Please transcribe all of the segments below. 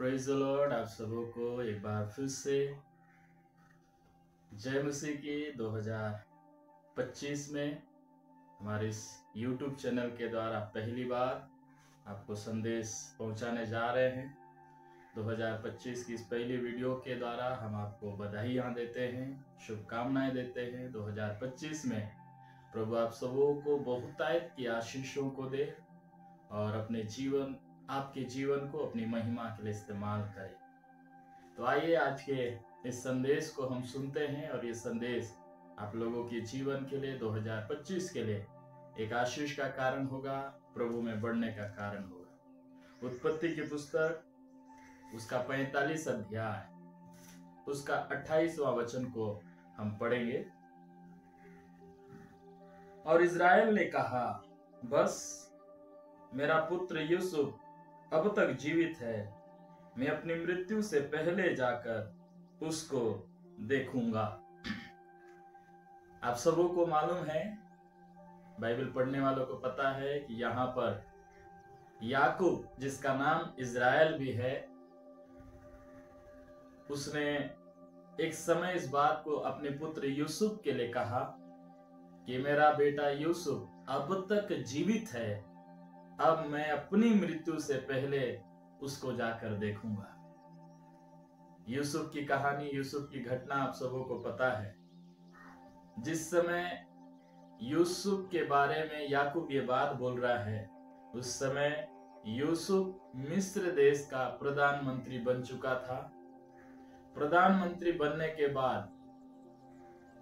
Praise the Lord. आप सबों को एक बार फिर से जय मसीह की। 2025 में हमारे इस YouTube चैनल के द्वारा पहली बार आपको संदेश पहुंचाने जा रहे हैं। 2025 की इस पहली वीडियो के द्वारा हम आपको बधाइयाँ देते हैं, शुभकामनाएं देते हैं। 2025 में प्रभु आप सबों को बहुतायत की आशीषों को दे और आपके जीवन को अपनी महिमा के लिए इस्तेमाल करे। तो आइए आज के इस संदेश को हम सुनते हैं और ये संदेश आप लोगों के जीवन के लिए 2025 के लिए एक आशीष का कारण होगा, प्रभु में बढ़ने का कारण होगा। उत्पत्ति की पुस्तक उसका 45 अध्याय उसका 28वां वचन को हम पढ़ेंगे। और इज़राइल ने कहा, बस मेरा पुत्र यूसुफ अब तक जीवित है, मैं अपनी मृत्यु से पहले जाकर उसको देखूंगा। आप सबों को मालूम है, बाइबल पढ़ने वालों को पता है कि यहाँ पर याकूब, जिसका नाम इज़राइल भी है, उसने एक समय इस बात को अपने पुत्र यूसुफ के लिए कहा कि मेरा बेटा यूसुफ अब तक जीवित है, अब मैं अपनी मृत्यु से पहले उसको जाकर देखूंगा। यूसुफ की कहानी, यूसुफ की घटना आप सबों को पता है। जिस समय यूसुफ के बारे में याकूब ये बात बोल रहा है, उस समय यूसुफ मिस्र देश का प्रधानमंत्री बन चुका था। प्रधानमंत्री बनने के बाद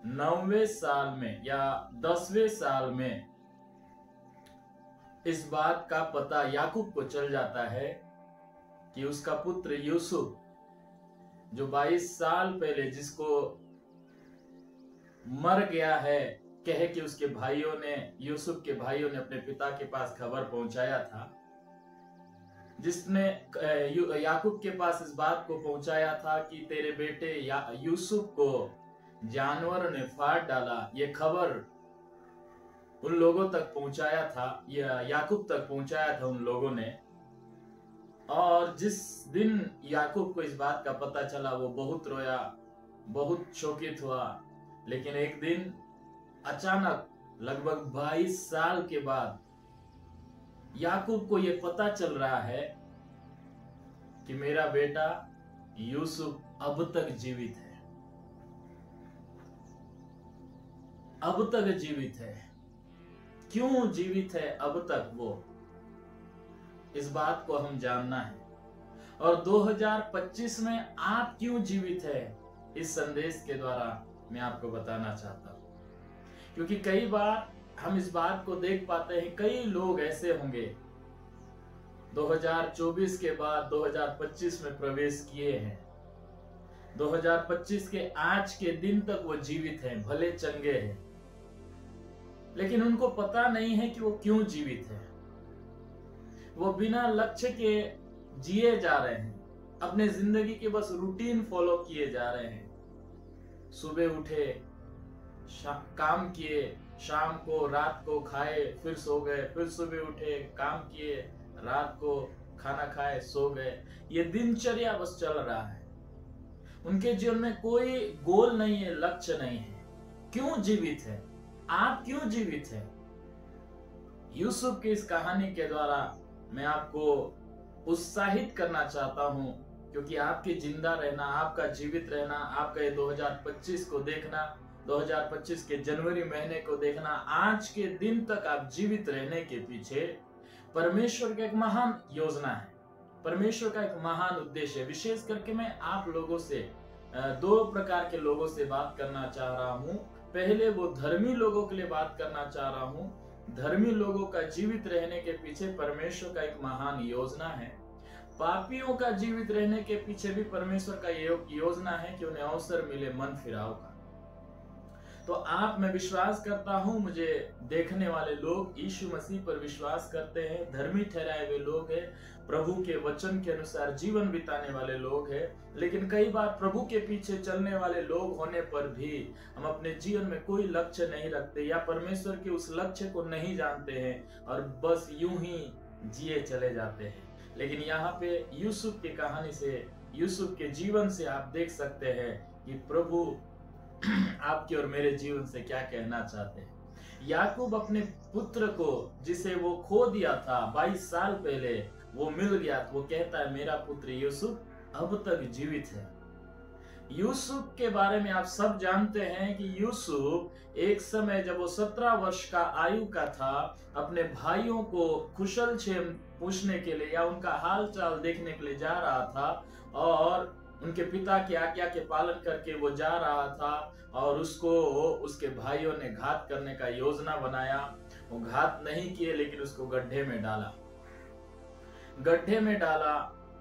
9वें साल में या 10वें साल में इस बात का पता याकूब को चल जाता है कि उसका पुत्र यूसुफ, जो 22 साल पहले जिसको मर गया है कह के उसके भाइयों ने, यूसुफ के भाइयों ने अपने पिता के पास खबर पहुंचाया था, जिसने याकूब के पास इस बात को पहुंचाया था कि तेरे बेटे यूसुफ को जानवर ने फाड़ डाला, ये खबर उन लोगों तक पहुंचाया था, या याकूब तक पहुंचाया था उन लोगों ने। और जिस दिन याकूब को इस बात का पता चला, वो बहुत रोया, बहुत शोकित हुआ। लेकिन एक दिन अचानक लगभग 22 साल के बाद याकूब को यह पता चल रहा है कि मेरा बेटा यूसुफ अब तक जीवित है, अब तक जीवित है। क्यों जीवित है अब तक, वो इस बात को हम जानना है। और 2025 में आप क्यों जीवित है, इस संदेश के द्वारा मैं आपको बताना चाहता हूं। क्योंकि कई बार हम इस बात को देख पाते हैं, कई लोग ऐसे होंगे 2024 के बाद 2025 में प्रवेश किए हैं, 2025 के आज के दिन तक वो जीवित हैं, भले चंगे हैं, लेकिन उनको पता नहीं है कि वो क्यों जीवित है। वो बिना लक्ष्य के जिए जा रहे हैं, अपने जिंदगी के बस रूटीन फॉलो किए जा रहे हैं। सुबह उठे, काम किए, शाम को रात को खाए, फिर सो गए, फिर सुबह उठे, काम किए, रात को खाना खाए, सो गए। ये दिनचर्या बस चल रहा है। उनके जीवन में कोई गोल नहीं है, लक्ष्य नहीं है। क्यों जीवित है, आप क्यों जीवित हैं? यूसुफ की इस कहानी के द्वारा मैं आपको उत्साहित करना चाहता हूं, क्योंकि आपके जिंदा रहना, आपका जीवित रहना, आपका ये 2025 को देखना, 2025 के जनवरी महीने को देखना, आज के दिन तक आप जीवित रहने के पीछे परमेश्वर का एक महान योजना है, परमेश्वर का एक महान उद्देश्य है। विशेष करके मैं आप लोगों से 2 प्रकार के लोगों से बात करना चाह रहा हूं। पहले वो धर्मी लोगों के लिए बात करना चाह रहा हूं। धर्मी लोगों का जीवित रहने के पीछे परमेश्वर का एक महान योजना है। पापियों का जीवित रहने के पीछे भी परमेश्वर का योजना है कि उन्हें अवसर मिले मन फिराव का। तो आप, मैं विश्वास करता हूं, मुझे देखने वाले लोग यीशु मसीह पर विश्वास करते हैं, धर्मी ठहराए हुए लोग हैं, प्रभु के वचन के अनुसार जीवन बिताने वाले लोग हैं। लेकिन कई बार प्रभु के पीछे चलने वाले लोग होने पर भी हम अपने जीवन में कोई लक्ष्य नहीं रखते, या परमेश्वर के उस लक्ष्य को नहीं जानते हैं और बस यूं ही जिए चले जाते हैं। लेकिन यहाँ पे यूसुफ की कहानी से, यूसुफ के जीवन से आप देख सकते हैं कि प्रभु आपके और मेरे जीवन से क्या कहना चाहते हैं। याकूब अपने पुत्र को, जिसे वो खो दिया था 22 साल पहले, वो मिल गया तो वो कहता है मेरा पुत्र यूसुफ अब तक जीवित है। यूसुफ के बारे में आप सब जानते हैं कि यूसुफ एक समय जब वो 17 वर्ष का आयु का था, अपने भाइयों को कुशल क्षेम पूछने के लिए या उनका हाल चाल देखने के लिए जा रहा था और उनके पिता की आज्ञा के पालन करके वो जा रहा था और उसको उसके भाइयों ने घात करने का योजना बनाया। वो घात नहीं किए लेकिन उसको गड्ढे में डाला। गड्ढे में डाला,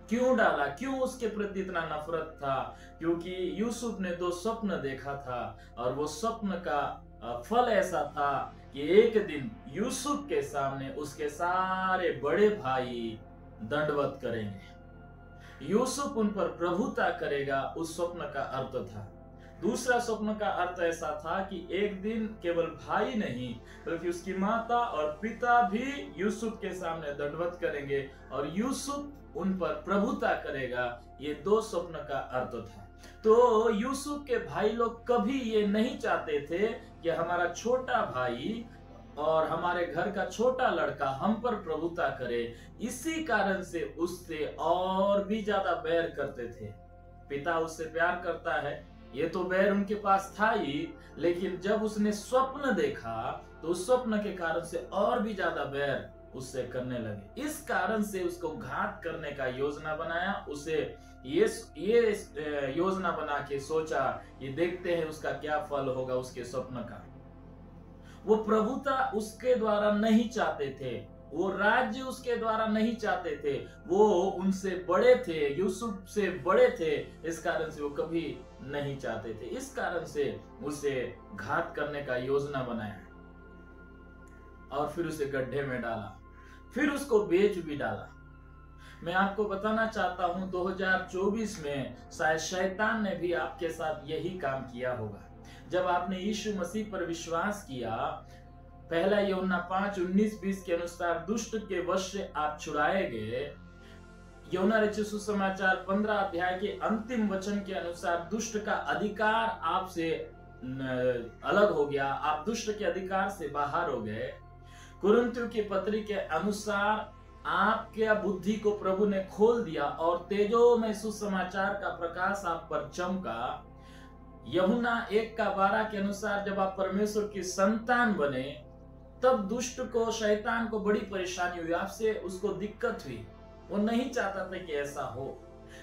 क्यों डाला? क्यों उसके प्रति इतना नफरत था? क्योंकि यूसुफ ने 2 स्वप्न देखा था और वो स्वप्न का फल ऐसा था कि एक दिन यूसुफ के सामने उसके सारे बड़े भाई दंडवत करेंगे, यूसुफ उन पर प्रभुता करेगा। उस स्वप्न का अर्थ था। दूसरा स्वप्न का अर्थ ऐसा था कि एक दिन केवल भाई नहीं बल्कि उसकी माता और पिता भी यूसुफ के सामने दंडवत करेंगे और यूसुफ उन पर प्रभुता करेगा। ये 2 स्वप्न का अर्थ था। तो यूसुफ के भाई लोग कभी ये नहीं चाहते थे कि हमारा छोटा भाई और हमारे घर का छोटा लड़का हम पर प्रभुता करे। इसी कारण से उससे और भी ज्यादा बैर करते थे। पिता उससे प्यार करता है, ये तो बैर उनके पास था ही, लेकिन जब उसने स्वप्न देखा तो उस स्वप्न के कारण से और भी ज्यादा बैर उससे करने लगे। इस कारण से उसको घात करने का योजना बनाया। उसे ये योजना बना के सोचा ये देखते हैं उसका क्या फल होगा उसके स्वप्न का। वो प्रभुता उसके द्वारा नहीं चाहते थे, वो राज्य उसके द्वारा नहीं चाहते थे, वो उनसे बड़े थे, यूसुफ से बड़े थे, इस कारण से वो कभी नहीं चाहते थे। इस कारण से उसे घात करने का योजना बनाया और फिर उसे गड्ढे में डाला, फिर उसको बेच भी डाला। मैं आपको बताना चाहता हूं 2024 में शायद शैतान ने भी आपके साथ यही काम किया होगा। जब आपने यीशु मसीह पर विश्वास किया, पहला यूहन्ना 5:19-20 के अनुसार दुष्ट के वश से आप छुड़ाए गए। यूहन्ना रचित सुसमाचार 15 अध्याय के अंतिम वचन के अनुसार दुष्ट का अधिकार आपसे अलग हो गया, आप दुष्ट के अधिकार से बाहर हो गए। कुरिन्थियों की पत्री के अनुसार आपके बुद्धि को प्रभु ने खोल दिया और तेजो में सुसमाचार का प्रकाश आप पर चमका। यूहन्ना 1:12 के अनुसार जब आप परमेश्वर की संतान बने तब दुष्ट को, शैतान को बड़ी परेशानी हुई, आपसे उसको दिक्कत हुई। वो नहीं चाहता था कि ऐसा हो,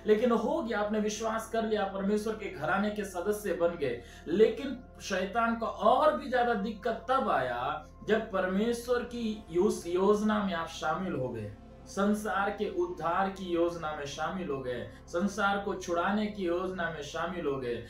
लेकिन हो गया। आपने विश्वास कर लिया, परमेश्वर के घराने के सदस्य बन गए। लेकिन शैतान को और भी ज्यादा दिक्कत तब आया जब परमेश्वर की उस योजना में आप शामिल हो गए, संसार के उद्धार की योजना में शामिल हो गए, संसार को छुड़ाने की योजना में शामिल हो गए।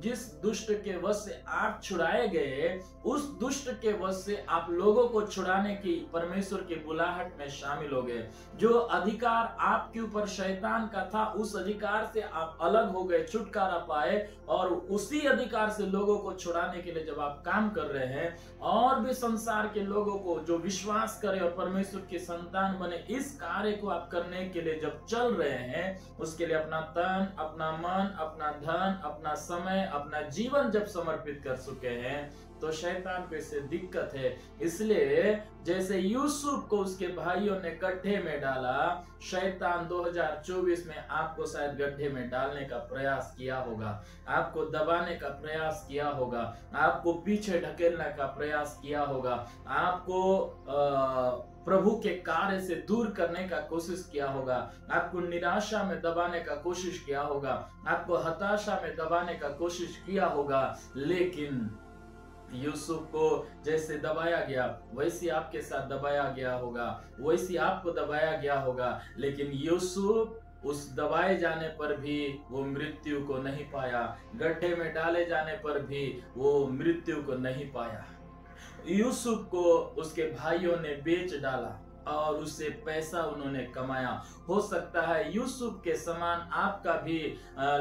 जिस दुष्ट के वश से आप छुड़ाए गए, उस दुष्ट के वश से आप लोगों को छुड़ाने की परमेश्वर की बुलाहट में शामिल हो गए। जो अधिकार आपके ऊपर शैतान का था, उस अधिकार से आप अलग हो गए, छुटकारा पाए और उसी अधिकार से लोगों को छुड़ाने के लिए जब आप काम कर रहे हैं और भी संसार के लोगों को जो विश्वास करे और परमेश्वर के संतान बने, इस कार्य को आप करने के लिए जब चल रहे हैं, उसके लिए अपना तन, अपना मन, अपना धन, अपना समय, अपना जीवन जब समर्पित कर चुके हैं तो शैतान को इससे दिक्कत है। इसलिए जैसे यूसुफ को उसके भाइयों ने गड्ढे में डाला, शैतान 2024 में आपको शायद गड्ढे में डालने का प्रयास किया होगा, आपको दबाने का प्रयास किया होगा, आपको पीछे ढकेलने का प्रयास किया होगा, आपको प्रभु के कार्य से दूर करने का कोशिश किया होगा, आपको निराशा में दबाने का कोशिश किया होगा, आपको हताशा में दबाने का कोशिश किया होगा। लेकिन यूसुफ को जैसे दबाया गया वैसे आपके साथ दबाया गया होगा, वैसे आपको दबाया गया होगा। लेकिन यूसुफ उस दबाए जाने पर भी वो मृत्यु को नहीं पाया, गड्ढे में डाले जाने पर भी वो मृत्यु को नहीं पाया। यूसुफ को उसके भाइयों ने बेच डाला और उससे पैसा उन्होंने कमाया। हो सकता है यूसुफ के समान आपका भी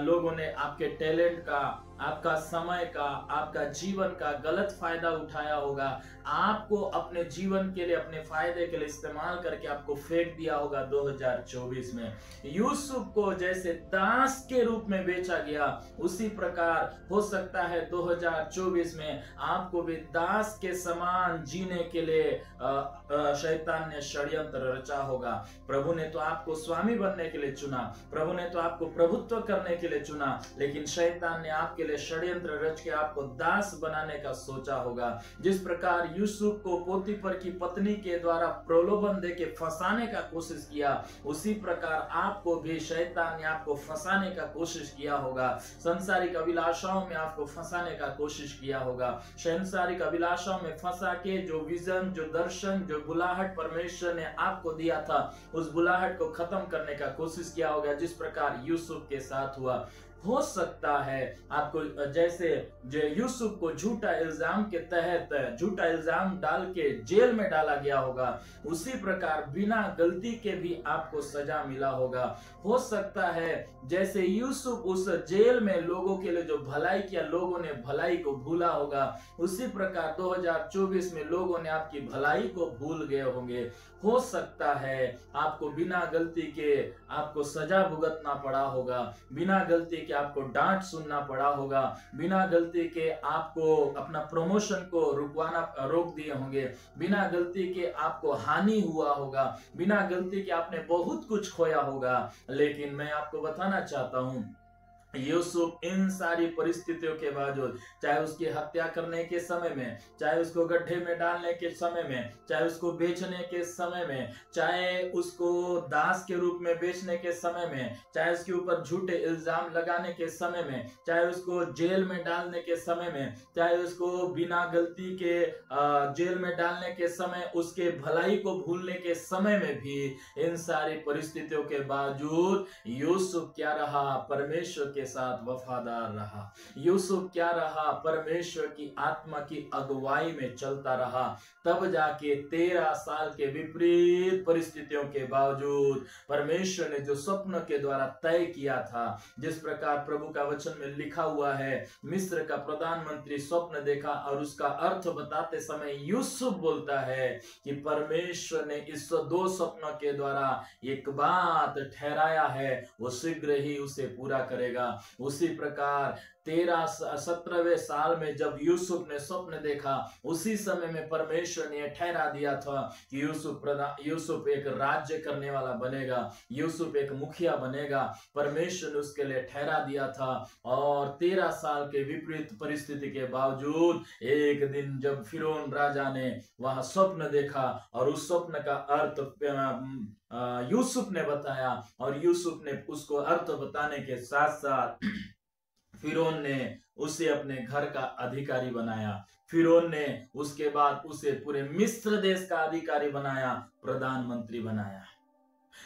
लोगों ने आपके टैलेंट का, आपका समय का, आपका जीवन का गलत फायदा उठाया होगा। आपको अपने जीवन के लिए, अपने फायदे के लिए इस्तेमाल करके आपको फेंक दिया होगा 2024 में। यूसुफ को जैसे दास के रूप में बेचा गया, उसी प्रकार हो सकता है 2024 में आपको भी दास के समान जीने के लिए शैतान ने षड्यंत्र रचा होगा। प्रभु ने तो आपको स्वामी बनने के लिए चुना, प्रभु ने तो आपको प्रभुत्व करने के लिए चुना, लेकिन शैतान ने आपके लिए षड्यंत्र रच के आपको दास बनाने का सोचा होगा। जिस प्रकार यूसुफ को पोतीफर की पत्नी के द्वारा प्रलोभन देके फंसाने का कोशिश किया, उसी प्रकार आपको भी शैतान ने आपको फंसाने का कोशिश किया होगा। संसारिक अभिलाषाओं में आपको फंसाने का कोशिश किया होगा। संसारिक अभिलाषाओं में फंसा के जो विजन, जो दर्शन, जो बुलाहट परमेश्वर ने आपको दिया था, उस बुलाहट को खत्म करने का कोशिश किया होगा, जिस प्रकार यूसुफ के साथ हुआ। हो सकता है आपको जैसे जो यूसुफ को झूठा इल्जाम के तहत झूठा इल्जाम डाल के जेल में डाला गया होगा, उसी प्रकार बिना गलती के भी आपको सजा मिला होगा। हो सकता है जैसे यूसुफ उस जेल में लोगों के लिए जो भलाई किया, लोगों ने भलाई को भूला होगा, उसी प्रकार 2024 में लोगों ने आपकी भलाई को भूल गए होंगे। हो सकता है आपको बिना गलती के आपको सजा भुगतना पड़ा होगा, बिना गलती के आपको डांट सुनना पड़ा होगा, बिना गलती के आपको अपना प्रमोशन को रोक दिए होंगे, बिना गलती के आपको हानि हुआ होगा, बिना गलती के आपने बहुत कुछ खोया होगा। लेकिन मैं आपको बताना चाहता हूं, यूसुफ इन सारी परिस्थितियों के बावजूद, चाहे उसकी हत्या करने के समय में, चाहे उसको गड्ढे में डालने के समय में, चाहे उसको बेचने के समय में, चाहे उसको दास के रूप में बेचने के समय में, चाहे उसके ऊपर झूठे इल्जाम लगाने के समय में, चाहे उसको जेल में डालने के समय में, चाहे उसको बिना गलती के जेल में डालने के समय, उसके भलाई को भूलने के समय में भी, इन सारी परिस्थितियों के बावजूद यूसुफ क्या रहा? परमेश्वर के साथ वफादार रहा। यूसुफ क्या रहा? परमेश्वर की आत्मा की अगुवाई में चलता रहा। तब जाके 13 साल के विपरीत परिस्थितियों के बावजूद परमेश्वर ने जो स्वप्न के द्वारा तय किया था, जिस प्रकार प्रभु का वचन में लिखा हुआ है, मिस्र का प्रधानमंत्री स्वप्न देखा और उसका अर्थ बताते समय यूसुफ बोलता है कि परमेश्वर ने इस 2 स्वप्नों के द्वारा एक बात ठहराया है, वो शीघ्र ही उसे पूरा करेगा। उसी प्रकार 17वें साल में जब यूसुफ ने स्वप्न देखा, उसी समय में परमेश्वर ने ठहरा दिया था कि यूसुफ एक राज्य करने वाला बनेगा, यूसुफ एक मुखिया बनेगा। परमेश्वर ने उसके लिए ठहरा दिया था। और 13 साल के विपरीत परिस्थिति के बावजूद एक दिन जब फिरौन राजा ने वहां स्वप्न देखा और उस स्वप्न का अर्थ यूसुफ ने बताया, और यूसुफ ने उसको अर्थ बताने के साथ साथ फिरौन ने उसे अपने घर का अधिकारी बनाया। फिरौन ने उसके बाद उसे पूरे मिस्र देश का अधिकारी बनाया, प्रधानमंत्री बनाया।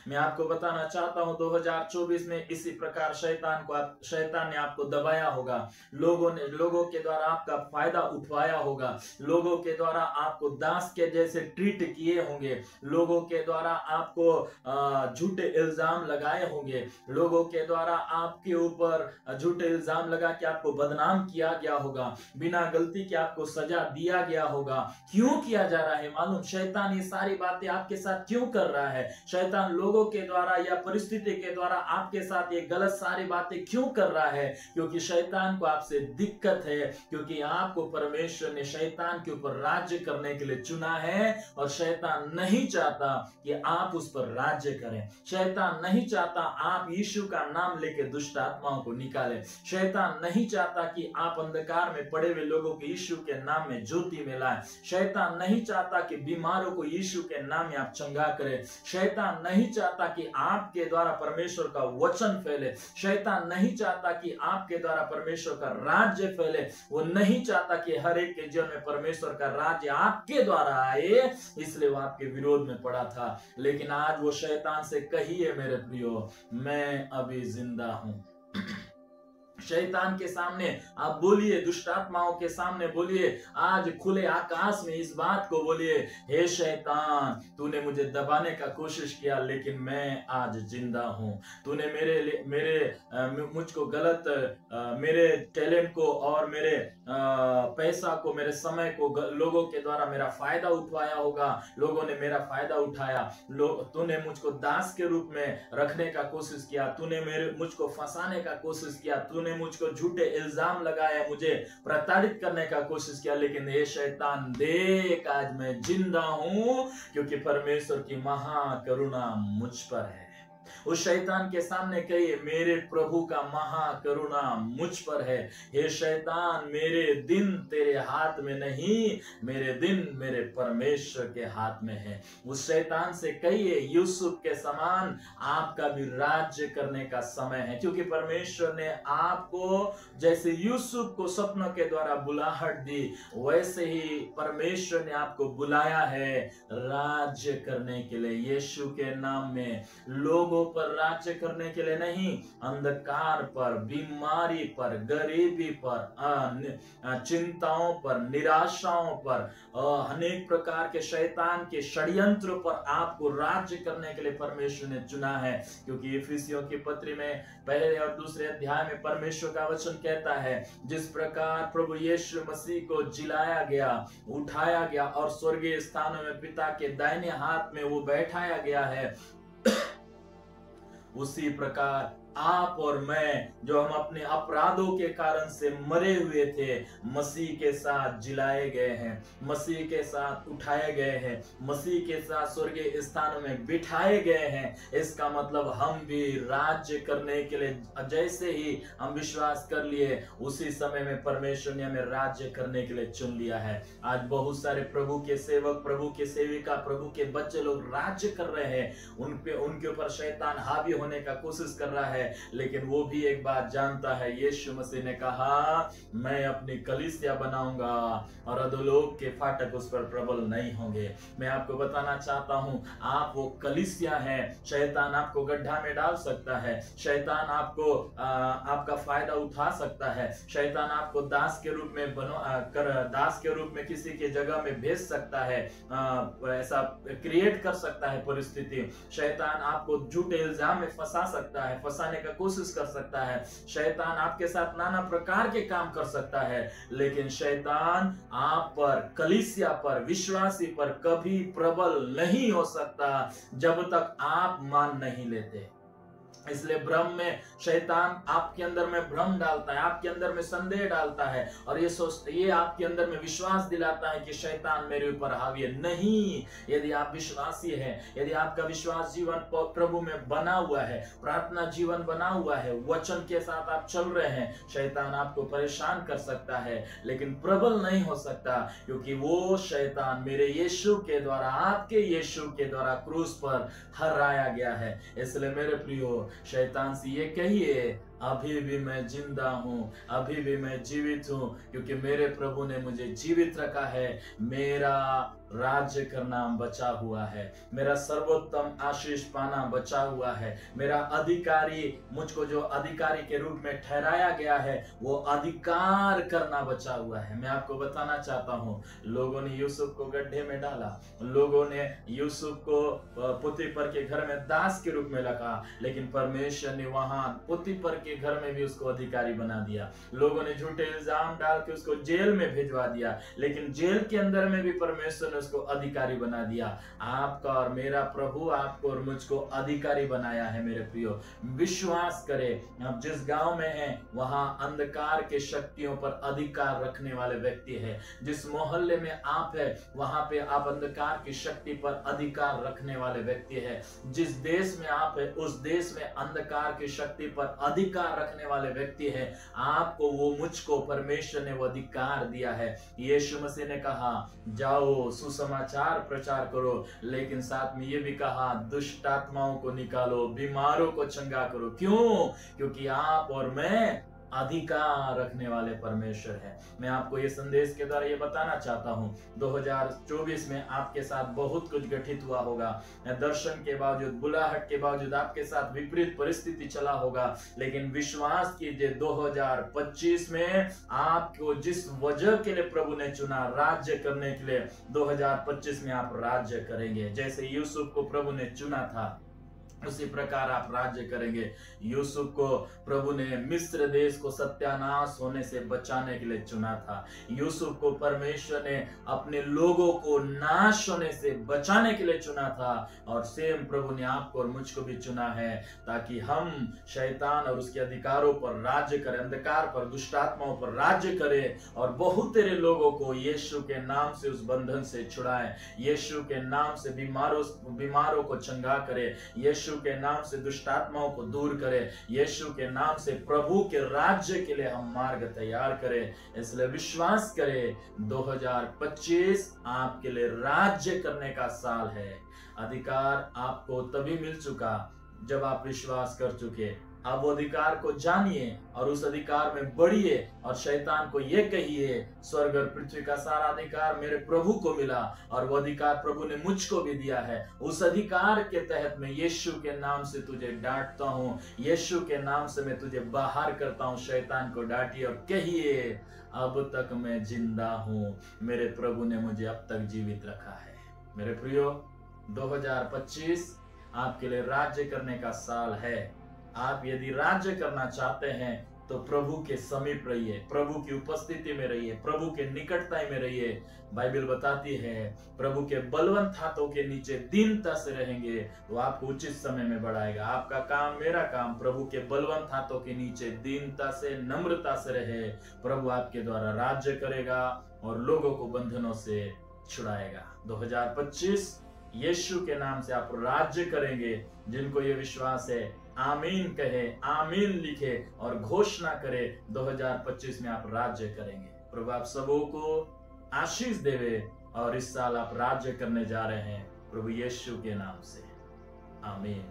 मैं आपको बताना चाहता हूं 2024 में इसी प्रकार शैतान ने आपको दबाया होगा, लोगों के द्वारा आपका फायदा उठवाया होगा, लोगों के द्वारा आपको दास के जैसे ट्रीट किए होंगे, लोगों के द्वारा आपको झूठे इल्जाम लगाए होंगे, लोगों के द्वारा आपके ऊपर झूठे इल्जाम लगा के आपको बदनाम किया गया होगा, बिना गलती के आपको सजा दिया गया होगा। क्यों किया जा रहा है मालूम? शैतान ये सारी बातें आपके साथ क्यों कर रहा है? शैतान लोगों के द्वारा या परिस्थिति के द्वारा आपके साथ ये गलत सारी बातें क्यों कर रहा है? क्योंकि शैतान को आपसे दिक्कत है, क्योंकि आपको परमेश्वर ने शैतान के ऊपर राज्य करने के लिए चुना है, और शैतान नहीं चाहता कि आप उस पर राज्य करें। शैतान नहीं चाहता आप यीशु का नाम लेके दुष्ट आत्माओं को निकालें। शैतान नहीं चाहता कि आप अंधकार में पड़े हुए लोगों को यीशु के नाम में ज्योति में लाएं। शैतान नहीं चाहता कि बीमारों को यीशु के नाम में आप चंगा करें। शैतान नहीं चाहता कि आपके द्वारा परमेश्वर का वचन फैले। शैतान नहीं चाहता कि आपके द्वारा परमेश्वर का राज्य फैले। वो नहीं चाहता कि हर एक के जीवन में परमेश्वर का राज्य आपके द्वारा आए, इसलिए वो आपके विरोध में पड़ा था। लेकिन आज वो शैतान से कहिए, मेरे प्रियो, मैं अभी जिंदा हूं। शैतान के सामने आप बोलिए, दुष्ट आत्माओं के सामने बोलिए, आज खुले आकाश में इस बात को बोलिए, हे शैतान, तूने मुझे दबाने का कोशिश किया लेकिन मैं आज जिंदा हूं। तूने मुझको गलत, मेरे टैलेंट को और मेरे पैसा को, मेरे समय को लोगों के द्वारा मेरा फायदा उठवाया होगा, लोगों ने मेरा फायदा उठाया। तूने मुझको दास के रूप में रखने का कोशिश किया, तूने मुझको फंसाने का कोशिश किया, तूने मुझको झूठे इल्जाम लगाए, मुझे प्रताड़ित करने का कोशिश किया, लेकिन ये शैतान देख, आज मैं जिंदा हूं क्योंकि परमेश्वर की महाकरुणा मुझ पर है। उस शैतान के सामने कहिए, मेरे प्रभु का महाकरुणा मुझ पर है। हे शैतान, मेरे दिन तेरे हाथ में नहीं, मेरे दिन मेरे परमेश्वर के हाथ में है। उस शैतान से कहिए, यूसुफ के समान आपका भी राज्य करने का समय है, क्योंकि परमेश्वर ने आपको जैसे यूसुफ को सपनों के द्वारा बुलाहट दी, वैसे ही परमेश्वर ने आपको बुलाया है राज्य करने के लिए, यीशु के नाम में। लोगों पर राज्य करने के लिए नहीं, अंधकार पर, बीमारी पर, गरीबी पर, चिंताओं पर, निराशाओं पर, अनेक प्रकार के शैतान के षड्यंत्र पर आपको राज्य करने के लिए परमेश्वर ने चुना है। क्योंकि इफिसियों की पत्री में पहले और दूसरे अध्याय में परमेश्वर का वचन कहता है, जिस प्रकार प्रभु यीशु मसीह को जिलाया गया, उठाया गया और स्वर्गीय स्थानों में पिता के दाहिने हाथ में वो बैठाया गया है, उसी प्रकार आप और मैं, जो हम अपने अपराधों के कारण से मरे हुए थे, मसीह के साथ जिलाए गए हैं, मसीह के साथ उठाए गए हैं, मसीह के साथ स्वर्गीय स्थानों में बिठाए गए हैं। इसका मतलब हम भी राज्य करने के लिए, जैसे ही हम विश्वास कर लिए, उसी समय में परमेश्वर ने हमें राज्य करने के लिए चुन लिया है। आज बहुत सारे प्रभु के सेवक, प्रभु के सेविका, प्रभु के बच्चे लोग राज्य कर रहे हैं, उनके ऊपर शैतान हावी होने का कोशिश कर रहा है, लेकिन वो भी एक बात जानता है, यीशु मसीह ने कहा, मैं अपनी कलीसिया बनाऊंगा और अधोलोक के फाटक उस पर प्रबल नहीं होंगे। मैं आपको बताना चाहता हूं, आप वो कलीसिया हैं। शैतान आपको गड्ढा में डाल सकता है, शैतान आपको आपका फायदा उठा सकता है, शैतान आपको दास के रूप में दास के रूप में किसी के जगह में भेज सकता है, ऐसा क्रिएट कर सकता है परिस्थिति। शैतान आपको झूठे इल्जाम में फंसा सकता है, फंसाने का कोशिश कर सकता है। शैतान आपके साथ नाना प्रकार के काम कर सकता है, लेकिन शैतान आप पर, कलीसिया पर, विश्वासी पर कभी प्रबल नहीं हो सकता जब तक आप मान नहीं लेते। इसलिए भ्रम में शैतान आपके अंदर में भ्रम डालता है, आपके अंदर में संदेह डालता है, और ये आपके अंदर में विश्वास दिलाता है कि शैतान मेरे ऊपर हावी है। नहीं, यदि आप विश्वासी हैं, यदि आपका विश्वास जीवन प्रभु में बना हुआ है, प्रार्थना जीवन बना हुआ है, वचन के साथ आप चल रहे हैं, शैतान आपको परेशान कर सकता है लेकिन प्रबल नहीं हो सकता, क्योंकि वो शैतान मेरे यीशु के द्वारा, आपके यीशु के द्वारा क्रूस पर हराया गया है। इसलिए मेरे प्रियो, शैतान से ये कहिए, अभी भी मैं जिंदा हूँ, अभी भी मैं जीवित हूँ, क्योंकि मेरे प्रभु ने मुझे जीवित रखा है। मेरा राज्य करना बचा हुआ है, मेरा सर्वोत्तम आशीष पाना बचा हुआ है, मेरा अधिकारी, मुझको जो अधिकारी के रूप में ठहराया गया है, वो अधिकार करना बचा हुआ है। मैं आपको बताना चाहता हूँ, लोगों ने यूसुफ को गड्ढे में डाला, लोगों ने यूसुफ को पुतीपर के घर में दास के रूप में रखा, लेकिन परमेश्वर ने वहां पुतीपर के घर में भी उसको अधिकारी बना दिया। लोगों ने झूठे इल्जाम डाल के उसको जेल में भिजवा दिया, लेकिन जेल के अंदर में भी परमेश्वर ने उसको अधिकारी बना दिया। आपका और मेरा प्रभु आपको और मुझको अधिकारी बनाया है। मेरे प्रियो, विश्वास करें, आप जिस गांव में हैं वहां अंधकार के शक्तियों पर अधिकार रखने वाले व्यक्ति है। जिस मोहल्ले में आप है वहां पे आप अंधकार की शक्ति पर अधिकार रखने वाले व्यक्ति है। जिस देश में आप है उस देश में अंधकार की शक्ति पर अधिकार रखने वाले व्यक्ति है। आपको, वो मुझको परमेश्वर ने वो अधिकार दिया है। यीशु मसीह ने कहा, जाओ सुसमाचार प्रचार करो, लेकिन साथ में ये भी कहा, दुष्ट आत्माओं को निकालो, बीमारों को चंगा करो। क्यों? क्योंकि आप और मैं अधिकार रखने वाले परमेश्वर है। मैं आपको ये संदेश के द्वारा ये बताना चाहता हूँ 2024 में आपके साथ बहुत कुछ घटित हुआ होगा। दर्शन के बावजूद, बुलाहट के बावजूद आपके साथ विपरीत परिस्थिति चला होगा, लेकिन विश्वास कीजिए 2025 में आपको जिस वजह के लिए प्रभु ने चुना, राज्य करने के लिए, 2025 में आप राज्य करेंगे। जैसे यूसुफ को प्रभु ने चुना था उसी प्रकार आप राज्य करेंगे। यूसुफ को प्रभु ने मिस्र देश को सत्यानाश होने से बचाने के लिए चुना था। यूसुफ को परमेश्वर ने अपने लोगों को नाश होने से बचाने के लिए चुना था। और सेम प्रभु ने आपको और मुझको भी चुना है ताकि हम शैतान और उसके अधिकारों पर राज्य करें, अंधकार पर, दुष्टात्माओं पर राज्य करें और बहुत तेरे लोगों को यीशु के नाम से उस बंधन से छुड़ाएं। यीशु के नाम से बीमारों को चंगा करे, यीशु के नाम से दुष्टात्माओं को दूर करें, यीशु के नाम से प्रभु के राज्य के लिए हम मार्ग तैयार करें। इसलिए विश्वास करें 2025 आपके लिए राज्य करने का साल है। अधिकार आपको तभी मिल चुका जब आप विश्वास कर चुके। अब वो अधिकार को जानिए और उस अधिकार में बढ़िए और शैतान को ये कहिए, स्वर्ग और पृथ्वी का सारा अधिकार मेरे प्रभु को मिला और वो अधिकार प्रभु ने मुझको भी दिया है। उस अधिकार के तहत मैं यीशु के नाम से तुझे डांटता हूँ, यीशु के नाम से मैं तुझे बाहर करता हूँ। शैतान को डांटिए और कहिए, अब तक मैं जिंदा हूँ, मेरे प्रभु ने मुझे अब तक जीवित रखा है। मेरे प्रियो, 2025 आपके लिए राज्य करने का साल है। आप यदि राज्य करना चाहते हैं तो प्रभु के समीप रहिए, प्रभु की उपस्थिति में रहिए, प्रभु के निकटता में रहिए। बाइबल बताती है प्रभु के बलवंत हाथों के नीचे दीनता से रहेंगे तो आपको उचित समय में बढ़ाएगा। आपका काम, मेरा काम, प्रभु के बलवंत हाथों के नीचे दीनता से, नम्रता से रहे। प्रभु आपके द्वारा राज्य करेगा और लोगों को बंधनों से छुड़ाएगा। 2025 यीशु के नाम से आप राज्य करेंगे। जिनको ये विश्वास है आमीन कहे, आमीन लिखे और घोषणा करे 2025 में आप राज्य करेंगे। प्रभु आप सबों को आशीष देवे और इस साल आप राज्य करने जा रहे हैं प्रभु यीशु के नाम से। आमीन।